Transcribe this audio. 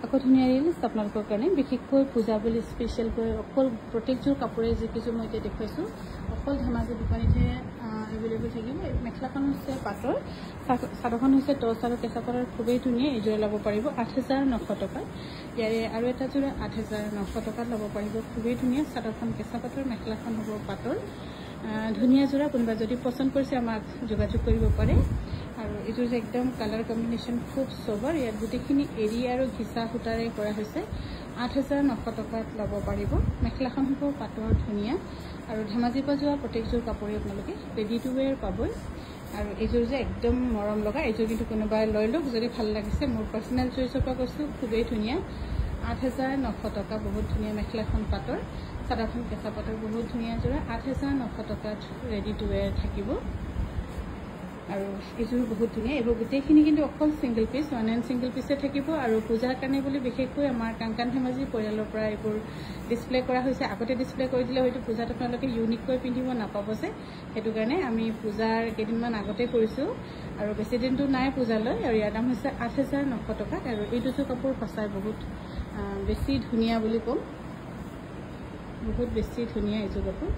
আকৌ ধুনীয়া ৰিলছ আপোনালোকৰ কাৰণে বিশেষকৈ পূজা বুলি স্পেচিয়েলকৈ অকল প্ৰত্যেকযোৰ কাপোৰে যিকেইযোৰ মই এতিয়া দেখুৱাইছোঁ অকল ধেমাজি দোকানীতহে এভেইলেবল থাকিব। মেখেলাখন হৈছে পাটৰ, চাদৰখন হৈছে টচ আৰু কেঁচা পাটৰ, খুবেই ধুনীয়া। এইযোৰে ল'ব পাৰিব 8,900 টকাত। ইয়াৰে আৰু এটা যোৰে 8,900 টকাত ল'ব পাৰিব। খুবেই ধুনীয়া। চাদৰখন কেঁচা পাটৰ, মেখেলাখন হ'ব পাটৰ। ধুনীয়া যোৰা। কোনোবা যদি পচন্দ কৰিছে আমাক যোগাযোগ কৰিব পাৰে। আৰু এইযোৰ যে একদম কালাৰ কম্বিনেশ্যন খুব চবৰ। ইয়াত গোটেইখিনি এৰী আৰু ঘিচা সূতাৰে কৰা হৈছে। 8,900 টকাত ল'ব পাৰিব। মেখেলাখন হ'ব পাটৰ, ধুনীয়া। আৰু ধেমাজিৰ পৰা যোৱা প্ৰত্যেকযোৰ কাপোৰে আপোনালোকে ৰেডি টু ৱেৰ পাবই। আৰু এইযোৰ যে একদম মৰম লগা, এইযোৰ কিন্তু কোনোবাই লৈ লওক যদি ভাল লাগিছে। মোৰ পাৰ্চনেল চইচৰ পৰা কৈছোঁ, খুবেই ধুনীয়া। 8,900 টকা, বহুত ধুনীয়া। মেখেলাখন পাটৰ, চাদৰখন কেঁচা পাটৰ, বহুত ধুনীয়া যোৰা। 8,900 টকাত ৰেডি টু ৱেৰ থাকিব। আৰু এইযোৰ বহুত ধুনীয়া। এইবোৰ গোটেইখিনি কিন্তু অকল ছিংগল পিচ, 1 এণ্ড ছিংগল পিচে থাকিব। আৰু পূজাৰ কাৰণে বুলি বিশেষকৈ আমাৰ কাংকান ধেমাজি পৰিয়ালৰ পৰা এইবোৰ ডিছপ্লে কৰা হৈছে। আগতে ডিছপ্লে কৰি দিলে হয়তো পূজাত আপোনালোকে ইউনিককৈ পিন্ধিব নাপাব যে, সেইটো কাৰণে আমি পূজাৰ কেইদিনমান আগতে কৰিছোঁ। আৰু বেছি দিনটো নাই পূজালৈ। আৰু ইয়াৰ দাম হৈছে 8,900 টকাত। আৰু এই দুযোৰ কাপোৰ সঁচাই বহুত বেছি ধুনীয়া বুলি ক'ম, বহুত বেছি ধুনীয়া এইযোৰ কাপোৰ।